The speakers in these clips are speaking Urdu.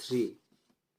3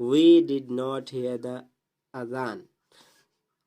We did not hear the adhan।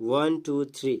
1 2 3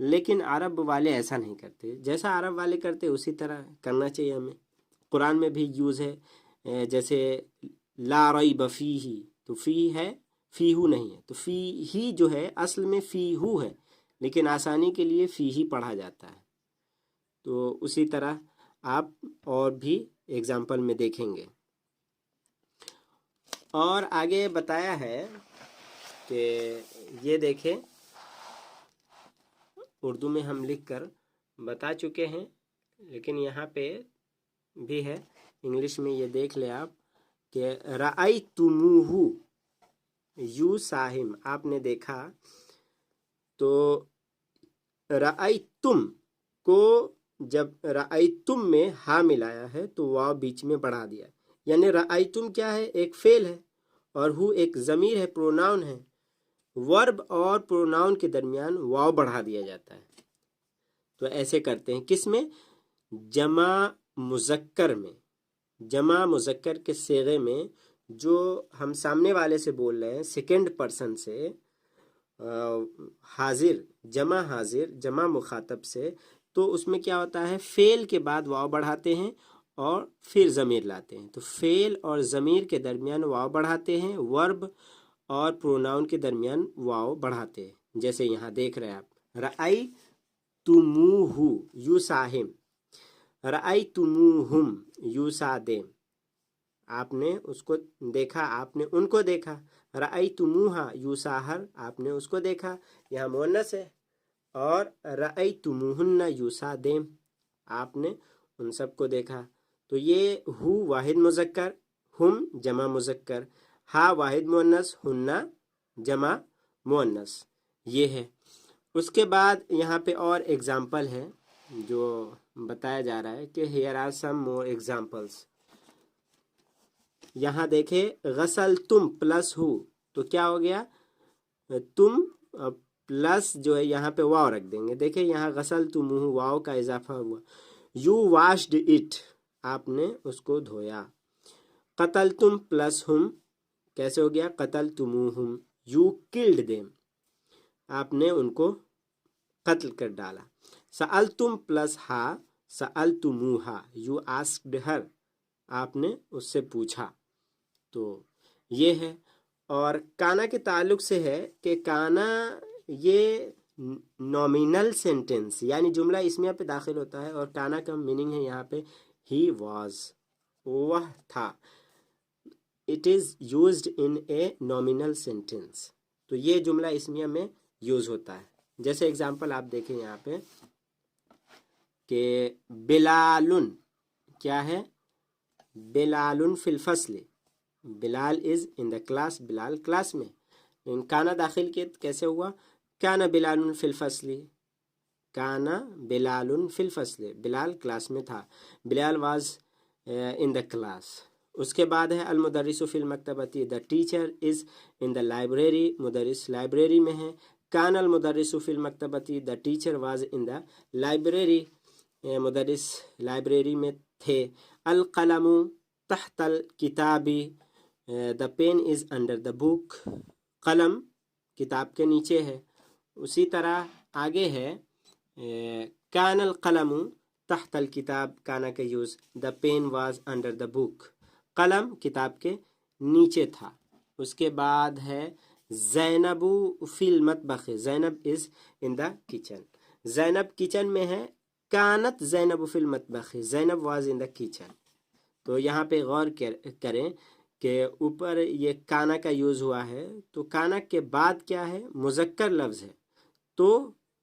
لیکن عرب والے ایسا نہیں کرتے، جیسا عرب والے کرتے اسی طرح کرنا چاہیے ہمیں۔ قرآن میں بھی یوز ہے، جیسے لا ریب فیہ، تو فی ہے، فیہو نہیں ہے، تو فی ہی جو ہے اصل میں فیہو ہے، لیکن آسانی کے لیے فی ہی پڑھا جاتا ہے۔ تو اسی طرح آپ اور بھی ایگزامپل میں دیکھیں گے۔ اور آگے بتایا ہے کہ یہ دیکھیں، اردو میں ہم لکھ کر بتا چکے ہیں، لیکن یہاں پہ بھی ہے انگلش میں، یہ دیکھ لیں آپ کہ رأیتموہ یوساہم، آپ نے دیکھا، تو رأیتم کو جب رأیتم میں ہا ملایا ہے تو واو بیچ میں بڑھا دیا، یعنی رأیتم کیا ہے؟ ایک فعل ہے، اور ہو ایک ضمیر ہے، پروناؤن ہے۔ ورب اور پروناؤن کے درمیان واو بڑھا دیا جاتا ہے۔ تو ایسے کرتے ہیں کس میں؟ جمع مذکر میں، جمع مذکر کے صیغے میں، جو ہم سامنے والے سے بول رہے ہیں سیکنڈ پرسن سے، حاضر، جمع مخاطب سے، تو اس میں کیا ہوتا ہے؟ فعل کے بعد واو بڑھاتے ہیں اور پھر ضمیر لاتے ہیں، تو فعل اور ضمیر کے درمیان واو بڑھاتے ہیں، ورب اور پروناؤن کے درمیان واو بڑھاتے ہیں، جیسے یہاں دیکھ رہے ہیں آپ، رأیتموہ یوساہم، رأیتموہم یوسادم، آپ نے اس کو دیکھا، آپ نے ان کو دیکھا۔ رأیتموہا یوساہر، آپ نے اس کو دیکھا، یہاں مؤنث ہے۔ اور رأیتموہن یوسادم، آپ نے ان سب کو دیکھا۔ تو یہ ہو واحد مذکر، ہم جمع مذکر، ہا واحد مؤنث، ہننا جمع مؤنث، یہ ہے۔ اس کے بعد یہاں پہ اور ایگزامپل ہے جو بتایا جا رہا ہے کہ here are some more examples. یہاں دیکھیں، غسل تم پلس ہو، تو کیا ہو گیا؟ تم پلس جو ہے یہاں پہ واو رکھ دیں گے۔ دیکھیں یہاں غسل تم واو کا اضافہ ہوا۔ یو واشڈ اٹ، آپ نے اس کو دھویا۔ قتل تم پلس ہم، کیسے ہو گیا؟ قتل تموہم، یو کلڈ دیم، آپ نے ان کو قتل کر ڈالا۔ سألتم پلس ہا، سألتموہا، یو آسکڈ ہر، آپ نے اس سے پوچھا۔ تو یہ ہے۔ اور کانا کے تعلق سے ہے کہ کانا یہ نومینل سینٹینس یعنی جملہ اسمیہ پہ داخل ہوتا ہے، اور کانا کا میننگ ہے یہاں پہ ہی واز، وہ تھا۔ It is used in a nominal sentence, تو یہ جملہ اسمیہ میں یوز ہوتا ہے۔ جیسے اگزامپل آپ دیکھیں یہاں پہ کہ بلالن، کیا ہے؟ بلالن فی الفصل، بلال از in the class, Bilal class میں۔ ان کانا داخل کے کیسے ہوا؟ کانا بلال فی الفصل، کانا بلال فی الفصل، بلال کلاس میں تھا، بلال واز ان دا کلاس۔ اس کے بعد ہے المدرس فی المکتبۃ، the teacher is in the library, مدرس لائبریری میں ہے۔ کان المدرس فی المکتبۃ، the teacher was in the library, مدرس لائبریری میں تھے۔ القلم تحت الکتاب، دا pain is under the book, قلم کتاب کے نیچے ہے۔ اسی طرح آگے ہے کان القلم تحت الکتاب، کانا کا یوز، the pen was under the book, قلم کتاب کے نیچے تھا۔ اس کے بعد ہے زینب فی المطبخ، زینب از in the kitchen, Zainab kitchen میں ہے۔ کانت زینب فی المطبخ، زینب واز ان دا کچن۔ تو یہاں پہ غور کریں کہ اوپر یہ کانا کا یوز ہوا ہے، تو کانا کے بعد کیا ہے؟ مذکر لفظ ہے تو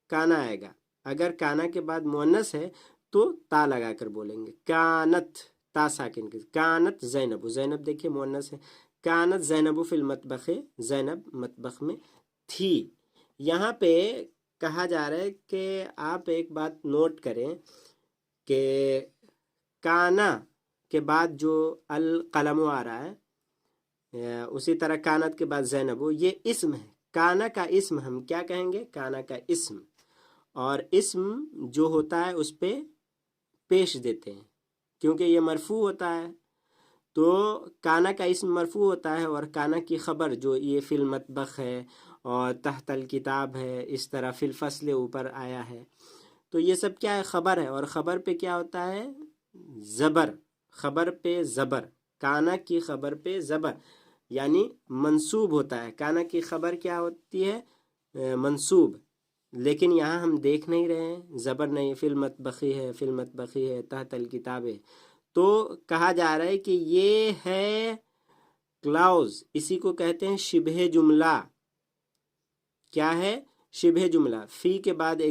کانا آئے گا۔ اگر کانا کے بعد مؤنث ہے تو تا لگا کر بولیں گے، کانت، تا ساکن کے، کانت زینب، زینب دیکھیں مؤنث ہے، کانت زینب فی المطبخ، زینب مطبخ میں تھی۔ یہاں پہ کہا جا رہا ہے کہ آپ ایک بات نوٹ کریں کہ کانا کے بعد جو القلم آ رہا ہے، اسی طرح کانت کے بعد زینب، یہ اسم ہے۔ کانا کا اسم ہم کیا کہیں گے؟ کانا کا اسم، اور اسم جو ہوتا ہے اس پہ پیش دیتے ہیں کیونکہ یہ مرفوع ہوتا ہے، تو کانا کا اسم مرفوع ہوتا ہے، اور کانا کی خبر جو یہ فی المطبخ ہے اور تحت الکتاب ہے، اس طرح فی الفصل اوپر آیا ہے. تو یہ سب کیا ہے؟ خبر ہے. اور خبر پہ کیا ہوتا ہے؟ زبر. خبر پہ زبر، کانا کی خبر پہ زبر یعنی منصوب ہوتا ہے. کانا کی خبر کیا ہوتی ہے؟ منصوب. لیکن یہاں ہم دیکھ نہیں رہے ہیں، زبر نہیں، فی المطبخی ہے، فی المطبخی ہے، تحت الکتاب ہے. تو کہا جا رہا ہے کہ یہ ہے کلاؤز، اسی کو کہتے ہیں شبہ جملہ. کیا ہے؟ شبہ جملہ. فی کے بعد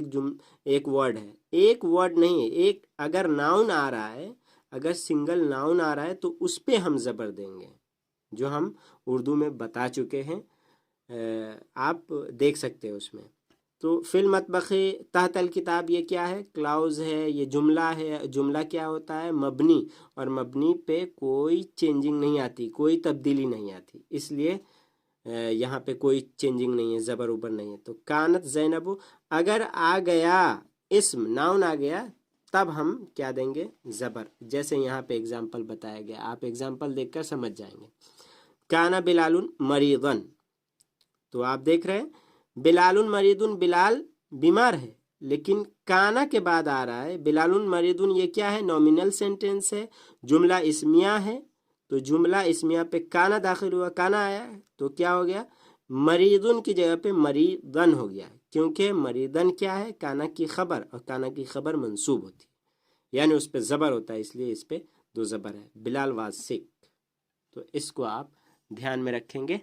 ایک ورڈ ہے، ایک ورڈ نہیں ہے، ایک اگر ناؤن آ رہا ہے، اگر سنگل ناؤن آ رہا ہے تو اس پہ ہم زبر دیں گے، جو ہم اردو میں بتا چکے ہیں، آپ دیکھ سکتے ہیں اس میں. تو فی المطبخ تحت الکتاب یہ کیا ہے؟ کلاؤز ہے، یہ جملہ ہے. جملہ کیا ہوتا ہے؟ مبنی. اور مبنی پہ کوئی چینجنگ نہیں آتی، کوئی تبدیلی نہیں آتی، اس لیے یہاں پہ کوئی چینجنگ نہیں ہے، زبر اوپر نہیں ہے. تو کانت زینب، اگر آ گیا اسم، ناؤن آ گیا، تب ہم کیا دیں گے؟ زبر. جیسے یہاں پہ اگزامپل بتایا گیا، آپ اگزامپل دیکھ کر سمجھ جائیں گے. کانا بلال مریضن، تو آپ دیکھ رہے ہیں بلال مریضن، بلال بیمار ہے. لیکن کانا کے بعد آ رہا ہے بلال مریضن، یہ کیا ہے؟ نومینل سینٹینس ہے، جملہ اسمیہ ہے. تو جملہ اسمیہ پہ کانا داخل ہوا، کانا آیا تو کیا ہو گیا؟ مریضن کی جگہ پہ مریضن ہو گیا، کیونکہ مریضن کیا ہے؟ کانا کی خبر، اور کانا کی خبر منصوب ہوتی ہے، یعنی اس پہ زبر ہوتا ہے، اس لیے اس پہ دو زبر ہے. بلال واز سک. تو اس کو آپ دھیان میں رکھیں گے.